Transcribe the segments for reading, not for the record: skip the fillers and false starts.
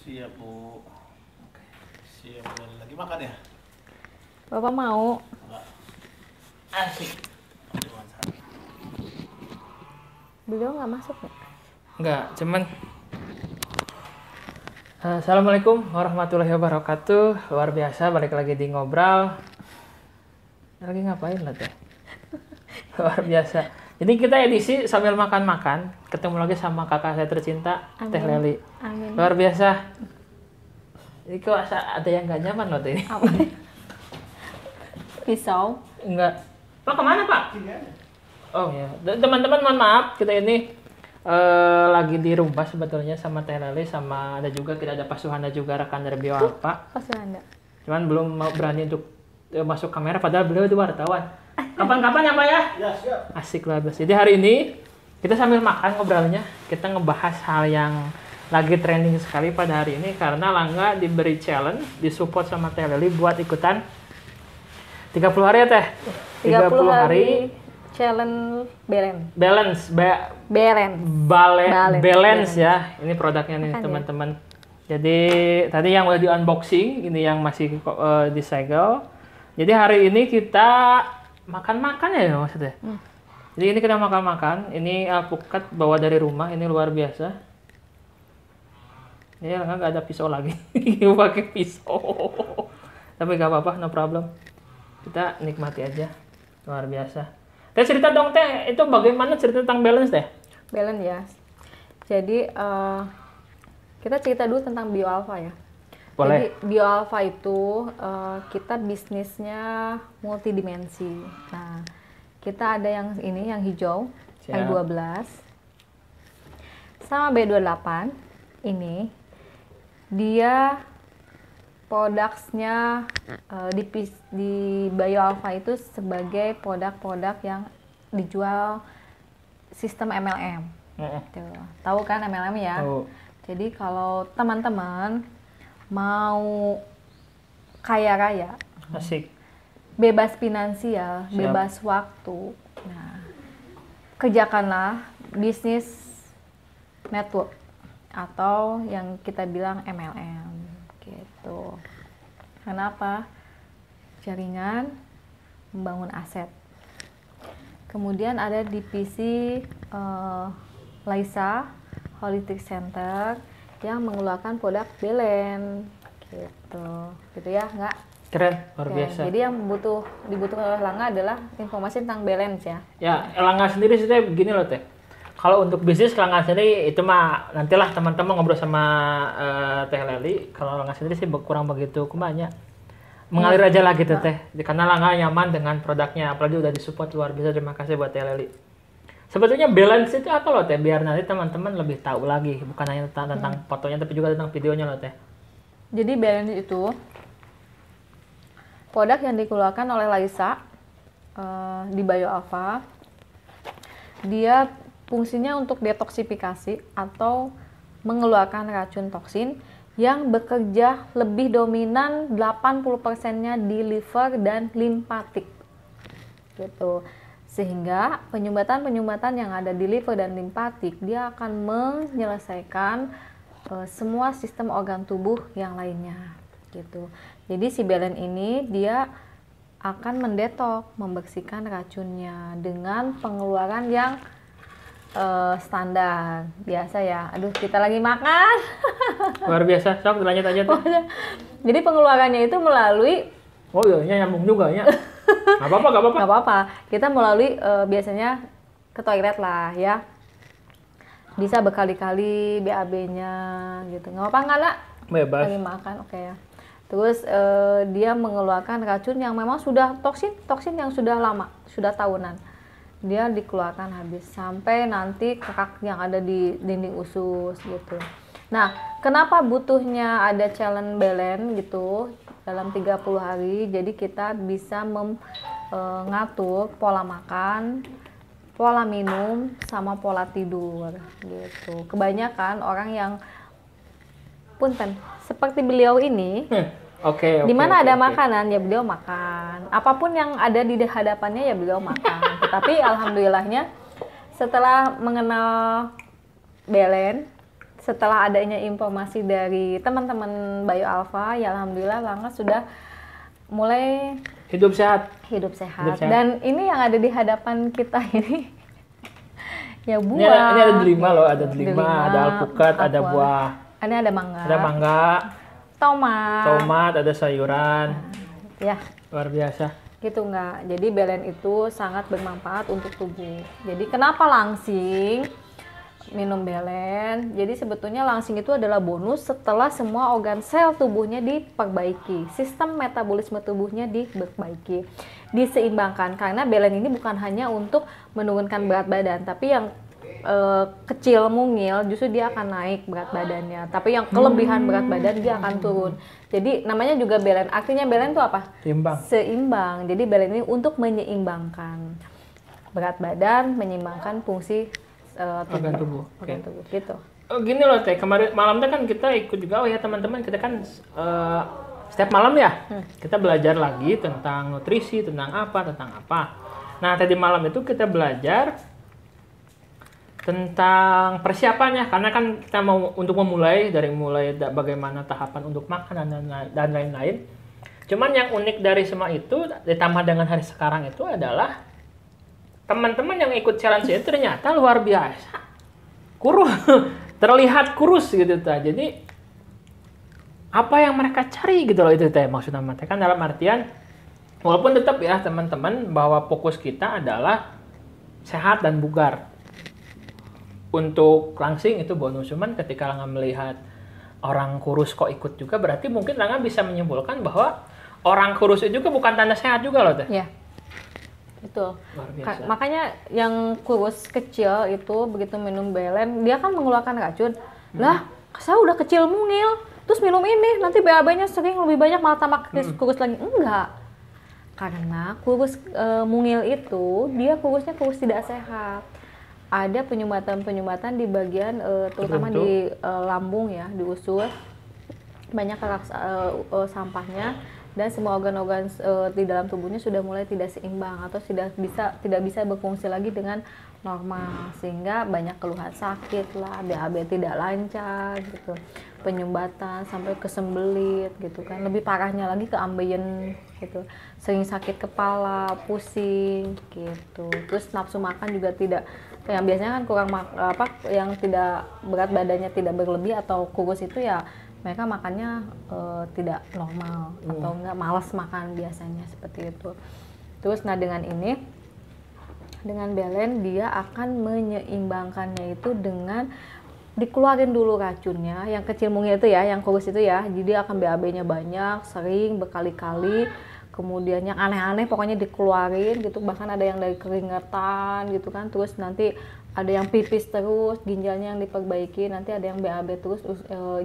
Siap, Bu. Oke. Siap, lagi makan ya? Bapak mau? Enggak. Asik. Oke, mantap. Beliau nggak masuk ya? Enggak, cuman Assalamualaikum warahmatullahi wabarakatuh. Luar biasa, balik lagi di Ngobrol. Lagi ngapain lah teh? Luar biasa. Jadi kita edisi sambil makan-makan, ketemu lagi sama kakak saya tercinta, Amin. Teh Leli. Amin. Luar biasa. Jadi kok ada yang nggak nyaman loh teh ini. Apa? Pisau. Enggak. Pak kemana Pak? Sini aja. Oh ya, teman-teman mohon maaf, kita ini lagi di rumah sebetulnya sama Teh Leli, sama ada juga kita ada Pak Suhanda juga rekan dari Bio Alpha. Pas Anda. Cuman belum mau berani untuk masuk kamera padahal beliau itu wartawan. Kapan-kapan ya Pak ya? Ya, siap. Asik lah bos. Jadi hari ini kita sambil makan ngobrolnya, kita ngebahas hal yang lagi trending sekali pada hari ini karena Langga diberi challenge, disupport sama Teh Leli buat ikutan 30 hari ya Teh? 30 hari challenge Balance, balance balance ya. Ini produknya nih Makan ya? teman-teman. Jadi tadi yang udah di unboxing, ini yang masih disegel. Jadi hari ini kita makan-makan ya maksudnya. Jadi ini kita makan-makan. Ini alpukat bawa dari rumah. Ini luar biasa. Ya nggak ada pisau lagi. Pakai pisau. Tapi nggak apa-apa, no problem. Kita nikmati aja. Luar biasa. Teh cerita dong Teh, itu bagaimana cerita tentang balance Teh? balance ya. Jadi kita cerita dulu tentang Bio Alpha ya. Boleh. Jadi Bio Alpha itu kita bisnisnya multidimensi. Nah, kita ada yang ini yang hijau, Siap. L12 sama B28 ini dia produknya di Bio Alpha itu sebagai produk-produk yang dijual sistem MLM. Tuh. Tahu kan MLM ya? Tahu. Jadi kalau teman-teman mau kaya raya, Asik. bebas finansial, Siap. bebas waktu, nah kerjakanlah bisnis network atau yang kita bilang MLM gitu. Kenapa? Jaringan membangun aset. Kemudian ada divisi Laisa Holistic Center yang mengeluarkan produk Belen gitu ya, nggak? Keren, luar Ya, biasa. jadi yang dibutuhkan oleh Langga adalah informasi tentang balance ya. Ya, Langga sendiri sih Teh, begini loh Teh. Kalau untuk bisnis Langga sendiri itu mah nantilah teman-teman ngobrol sama Teh Leli. Kalau Langga sendiri sih kurang begitu kumanya. Mengalir aja lah gitu Teh. Karena Langga nyaman dengan produknya, apalagi udah disupport luar biasa. Terima kasih buat Teh Leli. Sebetulnya balance itu apa loh Teh? Biar nanti teman-teman lebih tahu lagi, bukan hanya tentang fotonya tapi juga tentang videonya loh Teh. Jadi balance itu produk yang dikeluarkan oleh Laisa di Bio Alpha. Dia fungsinya untuk detoksifikasi atau mengeluarkan racun toksin yang bekerja lebih dominan 80%-nya di liver dan limpatik. Gitu. Sehingga penyumbatan-penyumbatan yang ada di liver dan limpatik dia akan menyelesaikan semua sistem organ tubuh yang lainnya gitu. Jadi si Belen ini dia akan mendetok, membersihkan racunnya dengan pengeluaran yang standar biasa ya. Aduh, kita lagi makan. Luar biasa. Sok lanjut aja Teh. Jadi pengeluarannya itu melalui Oh iya, nyambung juga ya. Gak apa-apa, gak apa-apa. nggak apa-apa. Kita melalui biasanya ke toilet lah ya. Bisa berkali-kali BAB-nya gitu. Nggak apa-apa nggak nak? Bebas. Lagi makan, oke ya. Terus dia mengeluarkan racun yang memang sudah toksin yang sudah lama, sudah tahunan. Dia dikeluarkan habis sampai nanti kerak yang ada di dinding usus gitu. Nah, kenapa butuhnya ada challenge balance gitu dalam 30 hari? Jadi kita bisa mengatur pola makan, pola minum, sama pola tidur gitu. Kebanyakan orang yang punten seperti beliau ini Oke. di mana ada oke. makanan ya beliau makan. Apapun yang ada di hadapannya ya beliau makan. Tetapi alhamdulillahnya setelah mengenal Belen, setelah adanya informasi dari teman-teman Bio Alpha, ya alhamdulillah Langga sudah mulai Hidup sehat. hidup sehat. Hidup sehat. Dan ini yang ada di hadapan kita ini ya buah. Ini ada delima loh, ada delima, ada alpukat, ada aqua. buah. Ini ada mangga. Ada mangga, tomat, ada sayuran. Ya, Luar biasa. gitu enggak. Jadi belen itu sangat bermanfaat untuk tubuh. Jadi kenapa langsing minum belen? Jadi sebetulnya langsing itu adalah bonus setelah semua organ sel tubuhnya diperbaiki, sistem metabolisme tubuhnya diperbaiki, diseimbangkan. Karena belen ini bukan hanya untuk menurunkan berat badan, tapi yang kecil mungil justru dia akan naik berat badannya, tapi yang kelebihan berat badan dia akan turun. Jadi namanya juga belen. Artinya belen itu apa? Seimbang. Seimbang. Jadi belen ini untuk menyeimbangkan berat badan, menyeimbangkan fungsi Organ tubuh. organ tubuh gitu. Oh, gini loh Teh, kemarin malam kan kita ikut juga, oh ya teman-teman, kita kan setiap malam ya kita belajar lagi tentang nutrisi, tentang apa. Nah tadi malam itu kita belajar tentang persiapannya, karena kan kita mau untuk mulai bagaimana tahapan untuk makan dan lain-lain. Cuman yang unik dari semua itu ditambah dengan hari sekarang itu adalah teman-teman yang ikut challenge itu ternyata luar biasa kurus, terlihat kurus gitu Teh. Jadi apa yang mereka cari gitu loh itu Teh, maksudnya Teh kan dalam artian walaupun tetap ya teman-teman bahwa fokus kita adalah sehat dan bugar. Untuk langsing itu bonus, cuman ketika Langga melihat orang kurus kok ikut juga, berarti mungkin Langga bisa menyimpulkan bahwa orang kurus itu juga bukan tanda sehat juga loh Teh. Iya. Itu. Luar biasa. Makanya yang kurus kecil itu begitu minum belen, dia kan mengeluarkan racun. Lah, saya udah kecil mungil, terus minum ini, nanti BAB-nya sering lebih banyak malah tambah kurus lagi. Enggak. Karena kurus mungil itu, dia kurusnya kurus tidak sehat. Ada penyumbatan di bagian terutama di lambung ya, di usus. Banyak sampahnya dan semua organ-organ di dalam tubuhnya sudah mulai tidak seimbang atau tidak bisa berfungsi lagi dengan normal, sehingga banyak keluhan sakit lah, BAB tidak lancar gitu, penyumbatan sampai ke sembelit gitu kan, lebih parahnya lagi ke ambeien gitu, sering sakit kepala, pusing gitu, terus nafsu makan juga tidak, yang biasanya kan kurang yang tidak berat badannya tidak berlebih atau kurus itu ya mereka makannya tidak normal atau enggak malas makan biasanya seperti itu. Terus nah dengan belen dia akan menyeimbangkannya itu dengan dikeluarin dulu racunnya, yang kecil mungil itu ya, yang kurus itu ya, jadi akan BAB-nya banyak, sering berkali-kali, kemudian yang aneh-aneh pokoknya dikeluarin gitu, bahkan ada yang dari keringetan gitu kan, terus nanti ada yang pipis terus, ginjalnya yang diperbaiki, nanti ada yang BAB terus,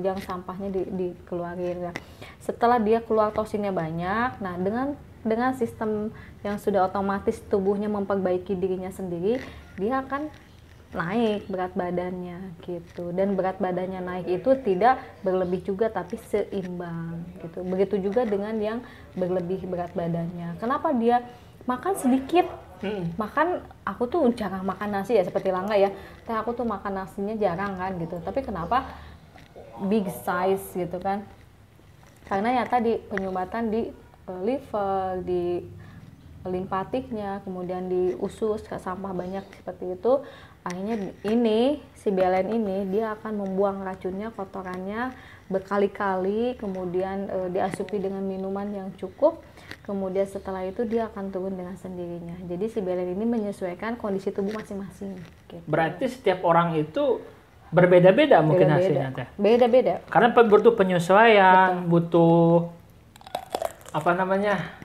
yang sampahnya dikeluarin ya. Setelah dia keluar toksinnya banyak, nah dengan sistem yang sudah otomatis tubuhnya memperbaiki dirinya sendiri, dia akan naik berat badannya gitu, dan berat badannya naik itu tidak berlebih juga tapi seimbang gitu. Begitu juga dengan yang berlebih berat badannya. Kenapa dia makan sedikit? Makan, aku tuh jarang makan nasi ya seperti Langga ya. Aku tuh makan nasinya jarang kan gitu. Tapi kenapa big size gitu kan? Karena ya tadi penyumbatan di liver, di limpatiknya, kemudian di usus, sampah banyak seperti itu. Akhirnya si belen ini dia akan membuang racunnya, kotorannya berkali-kali, kemudian diasupi dengan minuman yang cukup, kemudian setelah itu dia akan turun dengan sendirinya. Jadi si belen ini menyesuaikan kondisi tubuh masing-masing gitu. Berarti setiap orang itu berbeda-beda mungkin hasilnya Teh. Beda-beda. Karena butuh penyesuaian, butuh apa namanya,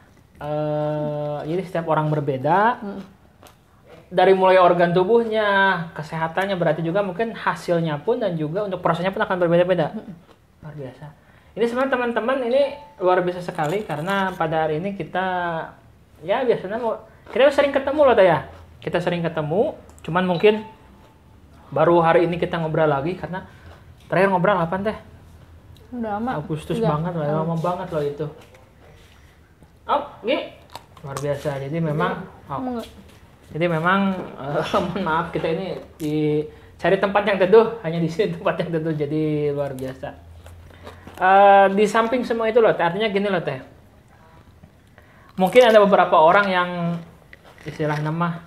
jadi setiap orang berbeda. Dari mulai organ tubuhnya, kesehatannya, berarti juga mungkin hasilnya pun dan juga untuk prosesnya pun akan berbeda-beda. Luar biasa. Ini sebenarnya teman-teman ini luar biasa sekali, karena pada hari ini kita ya biasanya kita sering ketemu loh Teh ya. Kita sering ketemu, cuman mungkin baru hari ini kita ngobrol lagi, karena terakhir ngobrol kapan Teh? Udah lama. Agustus banget loh, lama banget loh itu. Oh, ini luar biasa. Jadi memang mohon maaf kita ini di Cari tempat yang teduh, hanya di sini tempat yang teduh, jadi luar biasa. Di samping semua itu loh, Teh, artinya gini loh Teh. Mungkin ada beberapa orang yang istilah nama,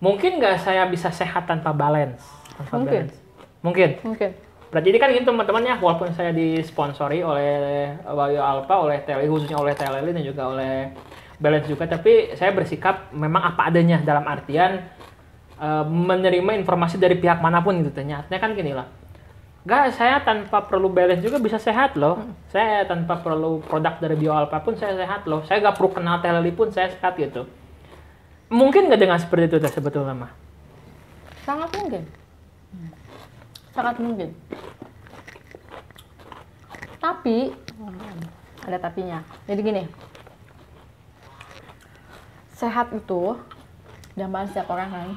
mungkin nggak saya bisa sehat tanpa balance. Mungkin. Mungkin. Mungkin. Berarti ini kan gini teman-teman ya, walaupun saya disponsori oleh Bio Alpha, oleh TLI, khususnya oleh TLI dan juga oleh Balance juga, tapi saya bersikap memang apa adanya dalam artian menerima informasi dari pihak manapun gitu. Artinya kan gini lah, saya tanpa perlu balance juga bisa sehat loh. Saya tanpa perlu produk dari Bio Alpha pun saya sehat loh. Saya nggak perlu kenal TLI pun saya sehat gitu. Mungkin nggak dengan seperti itu sebetulnya mah? Sangat mungkin. Sangat mungkin. Tapi ada tapinya. Jadi gini, sehat itu dambaan setiap orang kan.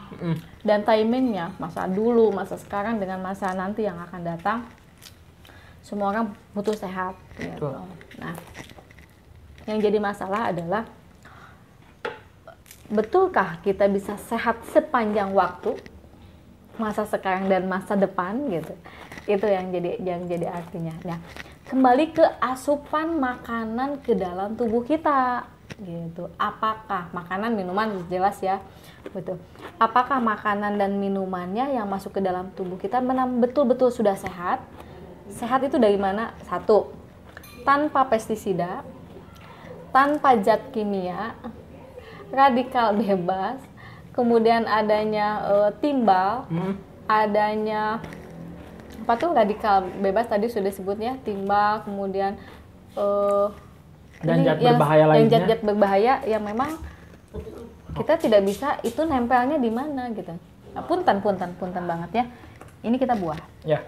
Dan timingnya, masa dulu, masa sekarang dengan masa nanti yang akan datang, semua orang butuh sehat. Gitu. Nah, yang jadi masalah adalah betulkah kita bisa sehat sepanjang waktu, masa sekarang dan masa depan gitu. Itu yang jadi artinya. Nah, kembali ke asupan makanan ke dalam tubuh kita gitu. Apakah makanan, minuman jelas ya, betul. Apakah makanan dan minumannya yang masuk ke dalam tubuh kita betul-betul sudah sehat? Sehat itu dari mana? Satu, tanpa pestisida, tanpa zat kimia, radikal bebas, kemudian adanya timbal, adanya apa tuh radikal bebas tadi sudah disebutnya, timbal, kemudian dan zat berbahaya lainnya. Yang zat-zat berbahaya yang memang kita tidak bisa itu nempelnya di mana gitu. Nah, punten banget ya. Ini kita buah. Ya.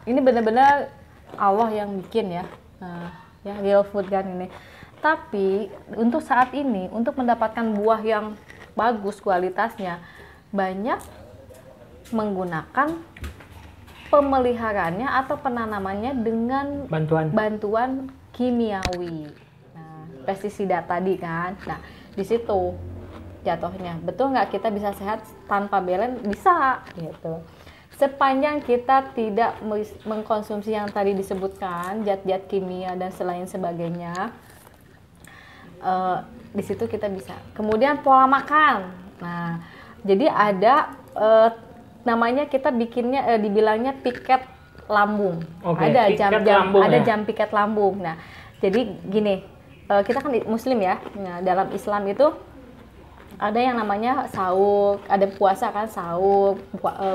Ini benar-benar Allah yang bikin ya. Nah, ya real food kan ini. Tapi untuk saat ini untuk mendapatkan buah yang bagus kualitasnya, banyak menggunakan pemeliharaannya atau penanamannya dengan bantuan kimiawi. Nah, pestisida tadi kan. Nah, di situ jatuhnya. Betul nggak kita bisa sehat tanpa balance? Bisa gitu. Sepanjang kita tidak mengkonsumsi yang tadi disebutkan, zat-zat kimia dan selain sebagainya, di situ kita bisa. Kemudian pola makan. Nah, jadi ada namanya kita bikinnya dibilangnya piket lambung. Ada jam piket lambung. Nah, jadi gini, kita kan Muslim ya. Nah, dalam Islam itu ada yang namanya sahur, ada puasa kan, sahur,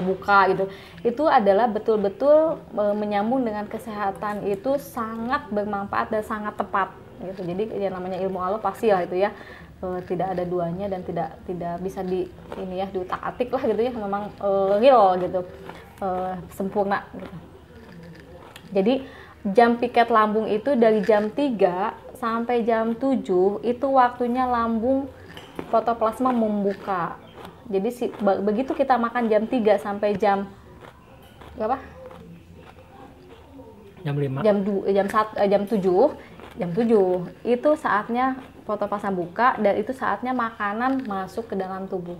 buka gitu. Itu adalah betul-betul menyambung dengan kesehatan, itu sangat bermanfaat dan sangat tepat gitu. Jadi yang namanya ilmu Allah pasti lah itu ya. Tidak ada duanya dan tidak bisa diutak-atik lah gitu ya, memang real gitu, sempurna gitu. Jadi jam piket lambung itu dari jam 3 sampai jam 7 itu waktunya lambung protoplasma membuka. Jadi begitu kita makan jam 3 sampai jam berapa? Jam 5. Jam 7 itu saatnya protoplasma buka dan itu saatnya makanan masuk ke dalam tubuh.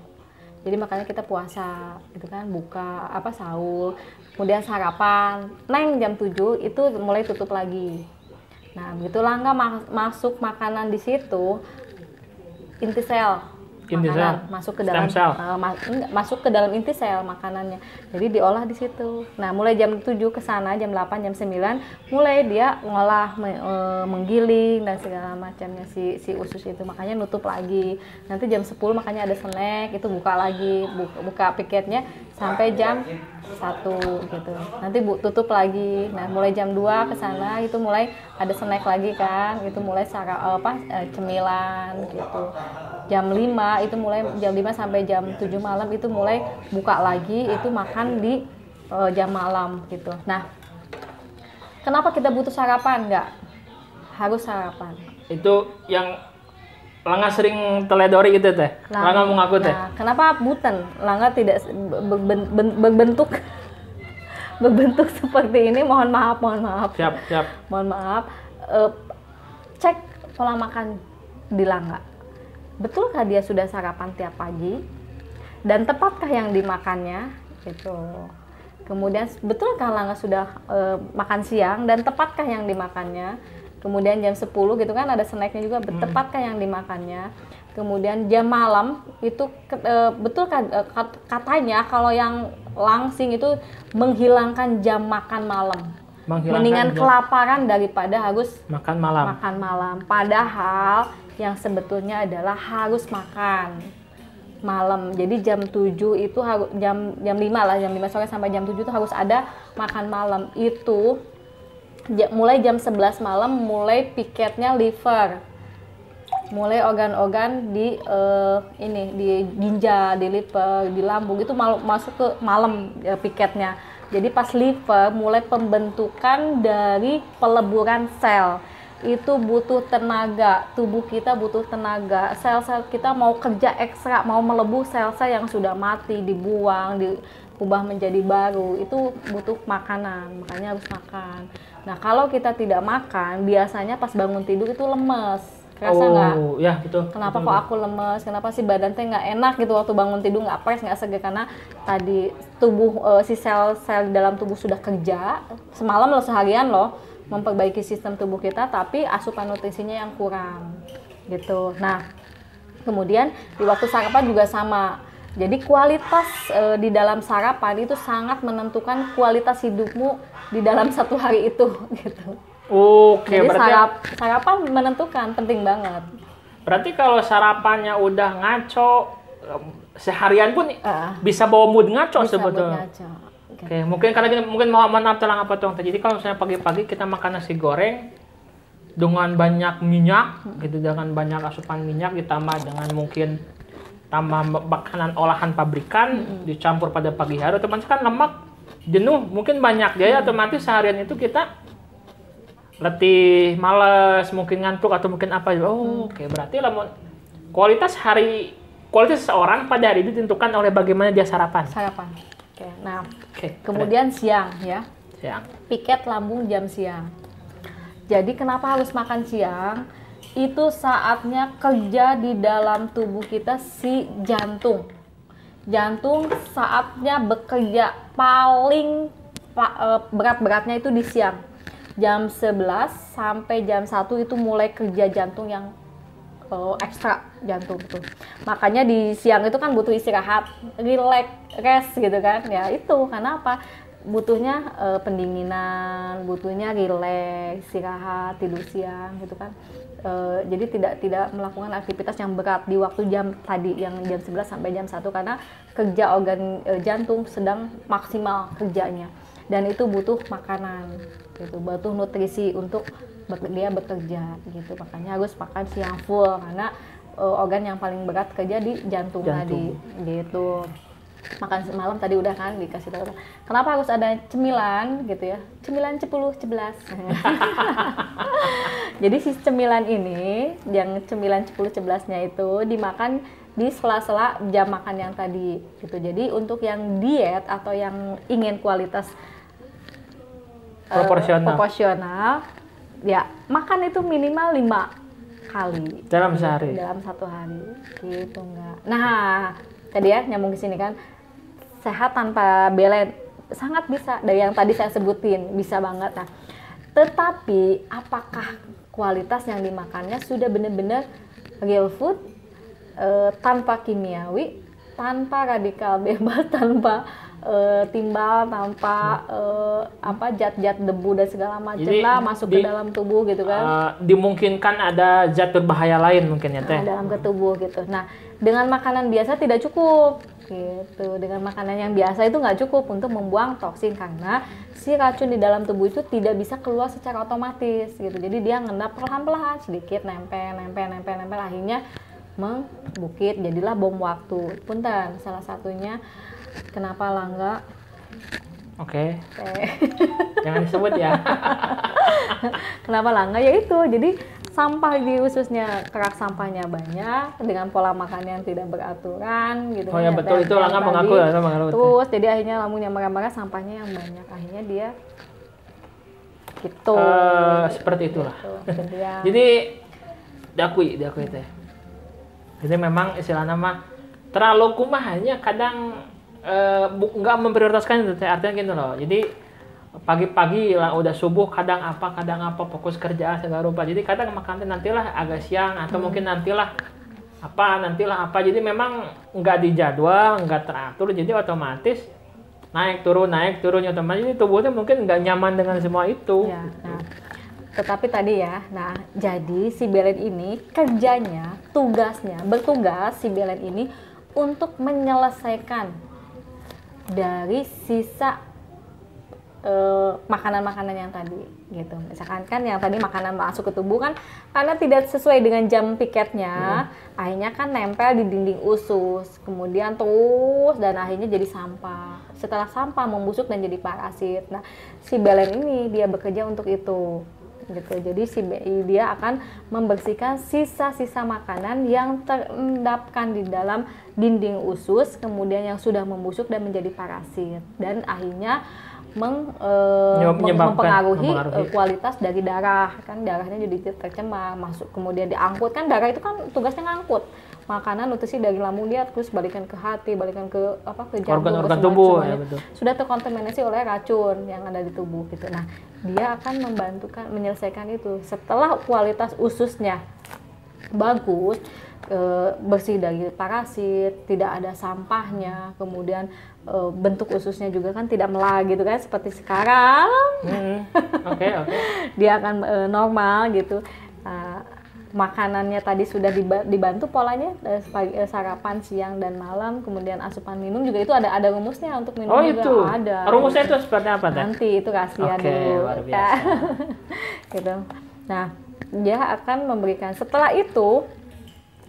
Jadi makanya kita puasa gitu kan, buka sahur, kemudian sarapan. Jam 7 itu mulai tutup lagi. Nah, begitulah nggak masuk makanan di situ, inti sel makanan masuk ke dalam masuk ke dalam inti sel makanannya. Jadi diolah di situ. Nah, mulai jam 7 ke sana, jam 8, jam 9 mulai dia ngolah, menggiling dan segala macamnya si usus itu. Makanya nutup lagi. Nanti jam 10 makanya ada snack, itu buka lagi, buka piketnya sampai jam 1 gitu. Nanti tutup lagi. Nah, mulai jam 2 ke sana itu mulai ada snack lagi kan. Itu mulai cemilan gitu. Jam 5 itu mulai jam 5 sampai jam 7 malam itu mulai buka lagi, itu makan di jam malam gitu. Nah, kenapa kita butuh sarapan? Enggak harus sarapan. Itu yang Langga sering teledori gitu Teh. Langga mau ngaku Teh. Nah, kenapa buten? Langga tidak berbentuk seperti ini. Mohon maaf. Siap. Mohon maaf. Cek pola makan di Langga. Betulkah dia sudah sarapan tiap pagi? Dan tepatkah yang dimakannya? Gitu. Kemudian betulkah Langga sudah makan siang dan tepatkah yang dimakannya? Kemudian jam 10 gitu kan ada snacknya juga, tepatkah yang dimakannya? Kemudian jam malam itu betul kan katanya kalau yang langsing itu menghilangkan jam makan malam. Mendingan kelaparan daripada harus makan malam. Makan malam. Padahal yang sebetulnya adalah harus makan malam. Jadi jam 7 itu harus jam 5 lah, jam 5 sore sampai jam 7 itu harus ada makan malam. Itu mulai jam 11 malam mulai piketnya liver. Mulai organ-organ di di ginjal, di liver, di lambung itu masuk ke malam piketnya. Jadi pas liver mulai pembentukan dari peleburan sel. Itu butuh tenaga, tubuh kita butuh tenaga. Sel-sel kita mau kerja ekstra, mau melebu sel-sel yang sudah mati, dibuang, diubah menjadi baru. Itu butuh makanan, makanya harus makan. Nah, kalau kita tidak makan, biasanya pas bangun tidur itu lemes. Kerasa nggak? Ya betul. Kenapa betul, kok aku lemes? Kenapa sih badan teh nggak enak gitu waktu bangun tidur, nggak fresh, nggak segar? Karena tadi tubuh si sel-sel di dalam tubuh sudah kerja semalam loh, seharian loh memperbaiki sistem tubuh kita, tapi asupan nutrisinya yang kurang gitu. Nah, kemudian di waktu sarapan juga sama. Jadi kualitas di dalam sarapan itu sangat menentukan kualitas hidupmu di dalam satu hari itu gitu. Oke, jadi berarti sarapan menentukan, penting banget. Berarti kalau sarapannya udah ngaco, seharian pun bisa bawa mood ngaco sebetulnya. Oke, mungkin karena kita mungkin mau maaf telang apa tuh. Jadi kalau misalnya pagi-pagi kita makan nasi goreng dengan banyak minyak, gitu, dengan banyak asupan minyak ditambah dengan mungkin tambah makanan olahan pabrikan dicampur pada pagi hari, otomatis kan lemak, jenuh, mungkin banyak. Jadi otomatis seharian itu kita letih, males, mungkin ngantuk atau mungkin apa. Oke, berarti kualitas seseorang pada hari itu ditentukan oleh bagaimana dia sarapan. Oke, nah, kemudian siang ya. Siang. Piket lambung jam siang. Jadi kenapa harus makan siang? Itu saatnya kerja di dalam tubuh kita si jantung. Jantung saatnya bekerja paling berat-beratnya itu di siang. Jam 11 sampai jam 1 itu mulai kerja jantung yang ekstra jantung tuh. Makanya di siang itu kan butuh istirahat, relax, rest gitu kan. Ya itu karena apa? Butuhnya pendinginan, butuhnya relax, istirahat, tidur siang gitu kan. Jadi tidak melakukan aktivitas yang berat di waktu jam tadi yang jam 11 sampai jam 1 karena kerja organ jantung sedang maksimal kerjanya. Dan itu butuh makanan gitu, butuh nutrisi untuk dia bekerja gitu. Makanya harus makan siang full karena organ yang paling berat kerja di jantung. Tadi gitu. Makan malam tadi udah kan dikasih tahu. Kenapa harus ada cemilan gitu ya? Cemilan 10-11. Jadi si cemilan ini yang cemilan 10-11-nya itu dimakan di sela-sela jam makan yang tadi gitu. Jadi untuk yang diet atau yang ingin kualitas proporsional ya makan itu minimal 5 kali dalam sehari, dalam satu hari gitu. Enggak. Nah tadi ya nyambung ke sini kan, sehat tanpa belen sangat bisa dari yang tadi saya sebutin, bisa banget. Nah tetapi apakah kualitas yang dimakannya sudah benar-benar real food, tanpa kimiawi, tanpa radikal bebas, tanpa timbal, tanpa zat-zat debu dan segala macam lah masuk ke dalam tubuh gitu kan. Dimungkinkan ada zat berbahaya lain mungkin ya teh. Dalam ke tubuh gitu. Nah dengan makanan biasa tidak cukup gitu. Dengan makanan yang biasa itu nggak cukup untuk membuang toksin karena si racun di dalam tubuh itu tidak bisa keluar secara otomatis gitu. Jadi dia ngendap perlahan-lahan sedikit, nempel akhirnya membukit, jadilah bom waktu. Punten, salah satunya kenapa Langga? Oke. Jangan disebut ya. Kenapa Langga? Ya itu, jadi sampah di ususnya, kerak sampahnya banyak dengan pola makan yang tidak beraturan gitu. Oh ya betul, itu Langga mengaku ya. Terus jadi akhirnya lambungnya marah-marah, sampahnya yang banyak, akhirnya dia gitu. Seperti itulah. Gitu. Jadi diakui teh. Jadi memang istilahnya mah terlalu kumahnya kadang nggak memprioritaskan itu teh, artinya gitu loh. Jadi pagi-pagi lah udah subuh kadang apa fokus kerja segala rupa. Jadi kadang makan teh nantilah agak siang atau mungkin nantilah apa. Jadi memang nggak dijadwal, nggak teratur, jadi otomatis naik turun otomatis. Jadi tubuhnya mungkin nggak nyaman dengan semua itu. Ya, nah, tetapi tadi ya, nah jadi si Belen ini kerjanya, bertugas si Belen ini untuk menyelesaikan dari sisa makanan-makanan yang tadi gitu. Misalkan kan yang tadi makanan masuk ke tubuh kan karena tidak sesuai dengan jam piketnya, akhirnya kan nempel di dinding usus, kemudian terus dan akhirnya jadi sampah. Setelah sampah membusuk dan jadi parasit. Nah, si Belen ini dia bekerja untuk itu. Gitu. Jadi dia akan membersihkan sisa-sisa makanan yang terendapkan di dalam dinding usus, kemudian yang sudah membusuk dan menjadi parasit dan akhirnya mempengaruhi kualitas dari darah, kan darahnya jadi tercemar, masuk kemudian diangkut, kan darah itu kan tugasnya ngangkut makanan nutrisi dari lambung dia terus balikan ke hati, balikan ke jantung, organ tubuh ya, betul. Sudah terkontaminasi oleh racun yang ada di tubuh gitu. Nah, dia akan menyelesaikan itu setelah kualitas ususnya bagus, bersih dari parasit, tidak ada sampahnya, kemudian bentuk ususnya juga kan tidak melah gitu kan seperti sekarang. Oke. Dia akan normal gitu. Makanannya tadi sudah dibantu polanya, sarapan, siang dan malam, kemudian asupan minum juga itu ada rumusnya untuk minum juga. Itu ada. Rumusnya itu seperti apa teh? Nanti itu rahasia dulu. Luar biasa. Gitu. Nah, dia akan memberikan setelah itu,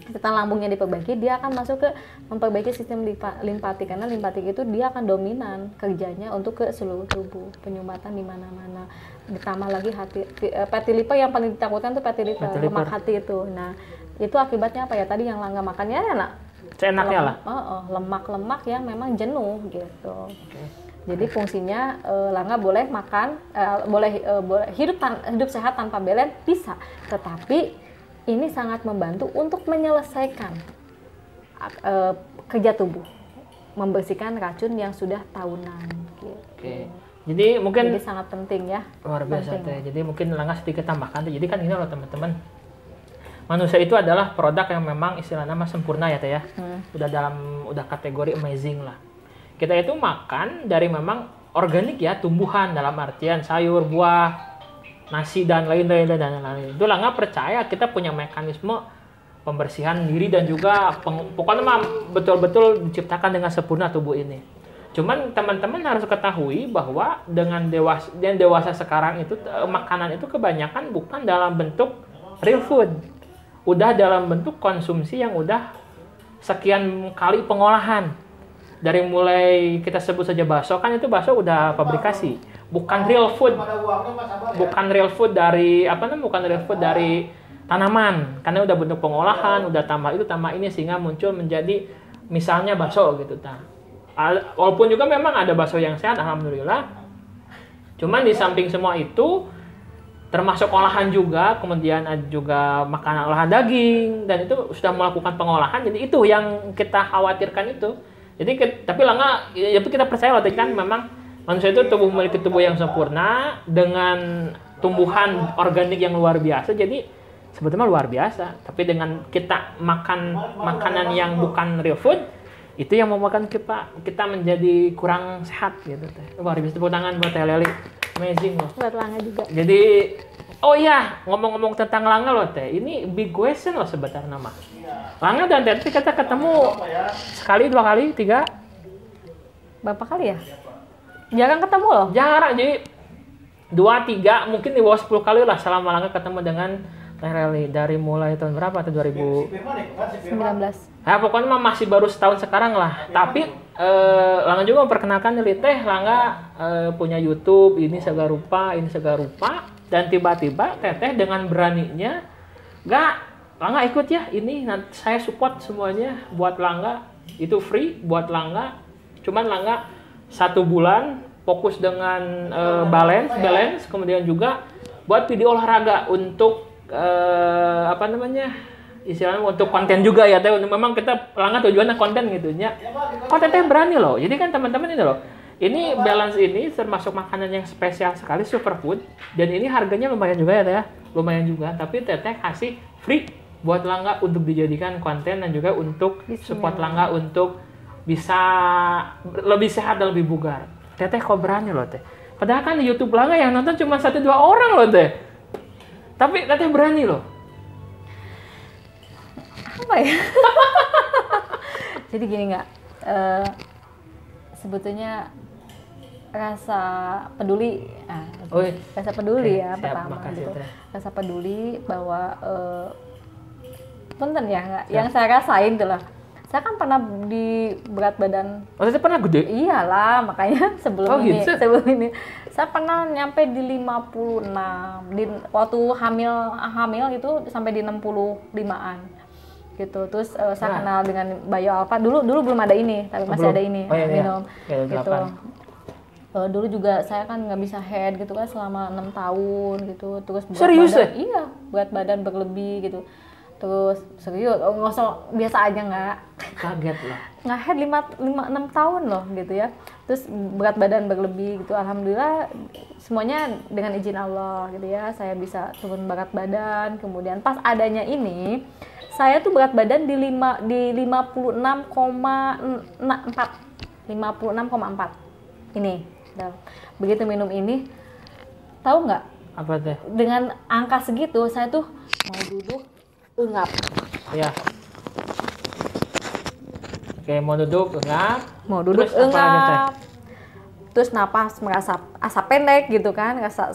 setelah lambungnya diperbaiki, dia akan masuk ke memperbaiki sistem limpatik, karena limpatik itu dia akan dominan kerjanya untuk ke seluruh tubuh, penyumbatan di mana-mana. Ditambah lagi fatty liver yang paling ditakutkan tuh fatty liver, lemak hati itu. Nah, itu akibatnya apa ya? Tadi yang Langga makannya enak. Seenaknya lah. Lemak-lemak yang memang jenuh gitu. Jadi fungsinya Langga boleh makan, boleh hidup sehat tanpa Belen bisa, tetapi ini sangat membantu untuk menyelesaikan kerja tubuh, membersihkan racun yang sudah tahunan. Gitu. Jadi mungkin sangat penting ya. Luar biasa teh. Jadi mungkin Langga sedikit tambahkan. Jadi kan ini loh teman-teman. Manusia itu adalah produk yang memang istilahnya mah sempurna ya teh ya. Udah kategori amazing lah. Kita itu makan dari memang organik ya, tumbuhan dalam artian sayur, buah, nasi dan lain-lain. Itu Langga percaya kita punya mekanisme pembersihan diri dan juga pokoknya mah betul-betul diciptakan dengan sempurna tubuh ini. Cuman teman-teman harus ketahui bahwa dengan dewasa sekarang itu makanan itu kebanyakan bukan dalam bentuk real food. Udah dalam bentuk konsumsi yang udah sekian kali pengolahan. Dari mulai kita sebut saja bakso, kan itu bakso udah pabrikasi. Bukan real food. Bukan real food dari tanaman. Karena udah bentuk pengolahan, udah tambah itu tambah ini sehingga muncul menjadi misalnya bakso gitu walaupun juga memang ada bakso yang sehat, alhamdulillah. Cuman di samping semua itu termasuk olahan juga, kemudian ada juga makanan olahan daging dan itu sudah melakukan pengolahan. Jadi itu yang kita khawatirkan itu. Jadi tapi Langga ya kita percaya loh kan memang manusia itu memiliki tubuh yang sempurna dengan tumbuhan organik yang luar biasa. Jadi sebetulnya luar biasa. Tapi dengan kita makan makanan yang bukan real food, itu yang membuat kita menjadi kurang sehat gitu teh. Luar biasa, tepuk tangan buat Teh Leli. Amazing loh. Buat Langga juga. Jadi ngomong-ngomong tentang Langga loh teh. Ini big question loh sebenarnya nama. Langga dan Teh kita ketemu sekali, 2 kali, 3. Berapa kali ya? Jarang ketemu loh. Jarang, jadi 2, 3, mungkin di bawah 10 kali lah selama Langga ketemu dengan Teh Leli. Dari mulai tahun berapa? Tahun 2019. Ya pokoknya masih baru setahun sekarang lah. Tapi Langga juga memperkenalkan diri Teh. Langga punya YouTube, ini segala rupa. Dan tiba-tiba Teteh dengan beraninya, Langga ikut ya, ini nanti saya support semuanya buat Langga. Itu free buat Langga. Cuman Langga 1 bulan fokus dengan balance, kemudian juga buat video olahraga untuk istilahnya untuk konten juga ya teh. Memang kita Langga tujuannya konten gitu nya. Konten teh berani loh. Jadi kan teman-teman ini loh. Ini balance ini termasuk makanan yang spesial sekali, superfood, dan ini harganya lumayan juga ya teh. Lumayan juga, tapi Teteh kasih free buat Langga untuk dijadikan konten dan juga untuk support Langga untuk bisa lebih sehat dan lebih bugar. Teteh kok berani loh teh. Padahal kan di YouTube Langga yang nonton cuma 1-2 orang loh teh. Tapi Teteh berani loh. Apa ya? Jadi gini nggak, sebetulnya rasa peduli, rasa peduli ya pertama gitu. Rasa peduli bahwa punten ya nggak, yang saya rasain tuh lah. Saya kan pernah di berat badan. Oh, saya pernah gede? Iyalah, makanya sebelum ini saya pernah nyampe di 56. Waktu hamil itu sampai di 65-an. Gitu. Terus saya kenal dengan Bayo Alpha. Dulu belum ada ini, tapi masih ada ini minum. Gitu. Dulu juga saya kan nggak bisa head gitu kan selama 6 tahun gitu. Terus serius badan, iya, berat badan berlebih gitu. Terus serius, ngosong biasa aja nggak? Kaget lah. Nggak head 6 tahun loh gitu ya. Terus berat badan berlebih gitu. Alhamdulillah semuanya dengan izin Allah gitu ya. Saya bisa turun berat badan. Kemudian pas adanya ini, saya tuh berat badan di 56,4. 56,4. Ini. Begitu minum ini, tahu nggak? Apa teh? Dengan angka segitu, saya tuh mau duduk, ungap. Ya. Oke, mau duduk, ungap. Mau duduk, ungap. Terus napas merasa asap pendek gitu kan, rasa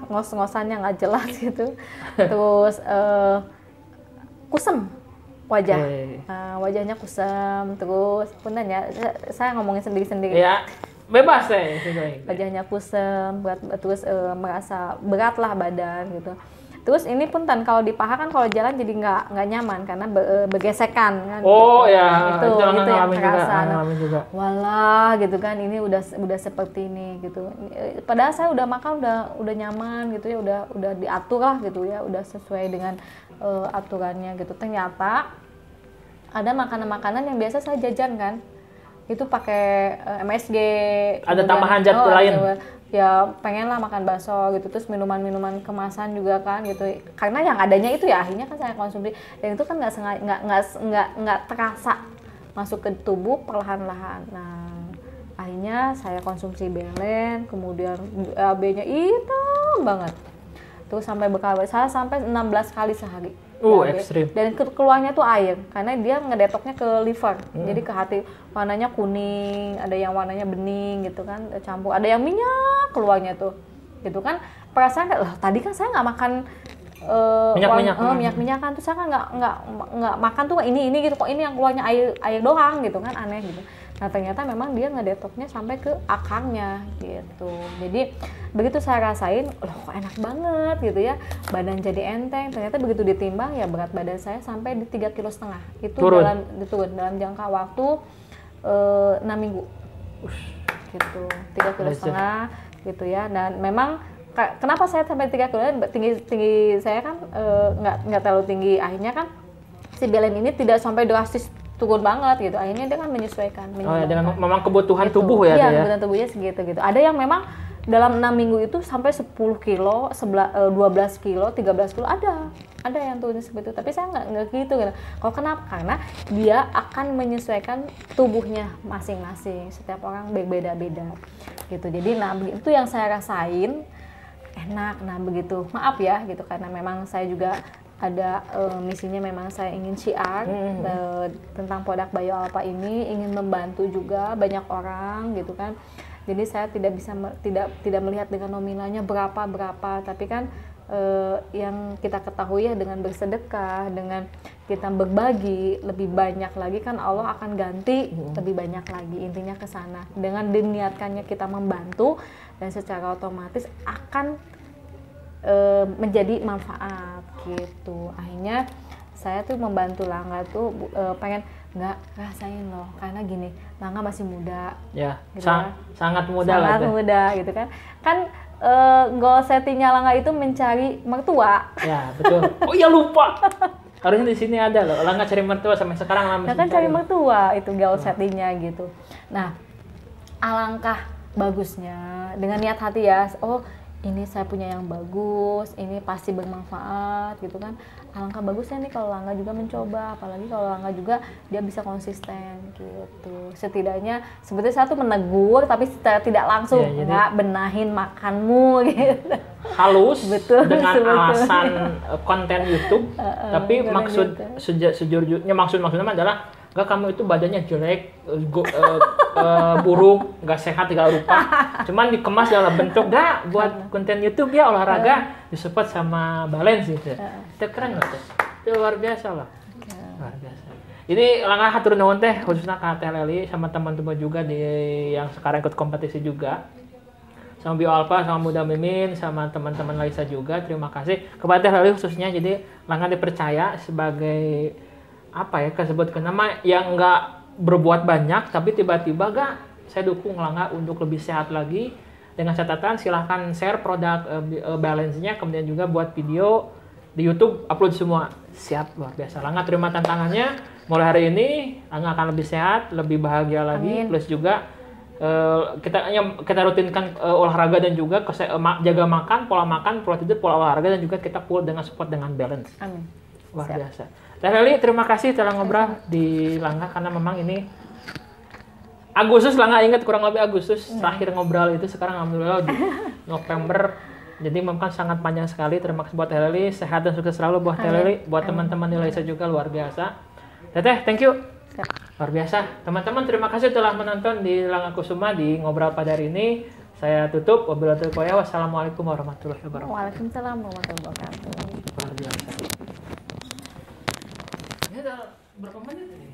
ngos-ngosannya nggak jelas gitu. Terus kusem wajah, wajahnya kusem. Terus punten ya, saya ngomongin sendiri-sendiri. Ya. Bebas deh, wajahnya kusem, terus merasa berat lah badan gitu. Terus ini punten kalau di paha kan kalau jalan jadi nggak nyaman karena bergesekan kan. Oh gitu. Ya, itu yang terasa. Juga. Walah gitu kan, ini udah seperti ini gitu. Padahal saya udah makan udah nyaman gitu ya, udah diatur lah gitu ya, udah sesuai dengan aturannya gitu. Ternyata ada makanan-makanan yang biasa saya jajan kan. Itu pakai MSG. Ada tambahan zat lain. Ya pengen lah makan bakso gitu, terus minuman kemasan juga kan gitu. Karena yang adanya itu ya akhirnya kan saya konsumsi dan itu kan nggak terasa masuk ke tubuh perlahan-lahan. Nah akhirnya saya konsumsi belen, kemudian AB-nya hitam banget. Terus sampai saya sampai 16 kali sehari. Ekstrim. Dan keluarnya tuh air, karena dia ngedetoknya ke liver, jadi ke hati. Warnanya kuning, ada yang warnanya bening gitu kan, campur. Ada yang minyak keluarnya tuh, gitu kan. Perasaan loh, tadi kan saya nggak makan minyak kan, tuh saya kan nggak makan tuh ini gitu, kok ini yang keluarnya air doang gitu kan, aneh gitu. Nah ternyata memang dia ngedetoknya sampai ke akarnya gitu. Jadi begitu saya rasain, loh kok enak banget gitu ya, badan jadi enteng. Ternyata begitu ditimbang ya berat badan saya sampai di 3,5 kilo. Itu turun dalam jangka waktu 6 minggu. Gitu, 3,5 kilo gitu ya. Dan memang kenapa saya sampai 3 kilo? Tinggi saya kan nggak terlalu tinggi. Akhirnya kan si belen ini tidak sampai drastis turun banget gitu. Akhirnya dia kan menyesuaikan. Dengan memang kebutuhan tubuh ya. Iya, kebutuhan tubuhnya segitu gitu. Ada yang memang dalam 6 minggu itu sampai 10 kilo, 12 kilo, 13 kilo ada yang turun seperti itu. Tapi saya nggak gitu. Kalau kenapa? Karena dia akan menyesuaikan tubuhnya masing-masing. Setiap orang berbeda-beda gitu. Jadi itu yang saya rasain enak. Nah begitu, maaf ya gitu, karena memang saya juga ada misinya, memang saya ingin syiar tentang produk Bayo Alpha ini, ingin membantu juga banyak orang gitu kan. Jadi saya tidak melihat dengan nominalnya berapa, tapi kan yang kita ketahui ya, dengan bersedekah, dengan kita berbagi lebih banyak lagi kan Allah akan ganti lebih banyak lagi. Intinya ke sana. Dengan diniatkannya kita membantu, dan secara otomatis akan menjadi manfaat gitu. Akhirnya saya tuh membantu Langga tuh pengen nggak rasain loh, karena gini, Langga masih muda ya, gitu sangat muda gitu kan goal settingnya Langga itu mencari mertua ya. Betul. Oh iya, lupa Harusnya di sini ada loh. Langga cari mertua sampai sekarang lah. Nah kan cari mertua itu gaul settingnya gitu. Nah, alangkah bagusnya dengan niat hati ya. Oh, ini saya punya yang bagus, ini pasti bermanfaat gitu kan. Alangkah bagusnya nih kalau Langga juga mencoba, apalagi kalau Langga juga dia bisa konsisten gitu. Setidaknya sebetulnya saya tuh menegur tapi secara tidak langsung, Ya, jadi nggak benahin makanmu gitu. halus Betul, dengan betul. alasan konten YouTube, tapi konten maksud YouTube. sejujurnya maksudnya adalah enggak, kamu itu badannya jelek, buruk, nggak sehat segala rupa. Cuman dikemas dalam bentuk enggak buat konten YouTube ya, olahraga disupport sama balance gitu. Itu keren nggak tuh? Itu luar biasa lah. Luar biasa. Ini Langga hatur nuhun teh khususnya ke Teh Leli sama teman-teman juga yang sekarang ikut kompetisi juga. Sama Bio Alpha, sama Muda Mimin, sama teman-teman Laisa juga. Terima kasih kepada Teh Leli khususnya. Jadi Langga dipercaya sebagai apa ya, kesebut nama yang nggak berbuat banyak tapi tiba-tiba gak saya dukung Langga untuk lebih sehat lagi. Dengan catatan silahkan share produk balance-nya, kemudian juga buat video di YouTube, upload semua. Siap, luar biasa. Langga terima tantangannya. Mulai hari ini Langga akan lebih sehat, lebih bahagia lagi. Amin. Plus juga kita rutinkan olahraga dan juga jaga makan, pola tidur, pola olahraga, dan juga kita full dengan support dengan balance. Amin. Luar Siap. biasa. Teh Leli, terima kasih telah ngobrol di Langga, karena memang ini Agustus, Langga ingat kurang lebih Agustus terakhir ngobrol itu. Sekarang alhamdulillah di November, jadi memang sangat panjang sekali. Terima kasih buat Teh Leli, sehat dan sukses selalu buat Teh Leli, buat teman-teman di Laisa juga luar biasa. Teteh, thank you. Siap. Luar biasa. Teman-teman, terima kasih telah menonton di Langga Kusuma di ngobrol pada hari ini. Saya tutup. Wabillahi taufiq wal hidayah. Wassalamualaikum warahmatullahi wabarakatuh. Waalaikumsalam warahmatullahi wabarakatuh. Luar biasa. Ini udah berapa menit ini?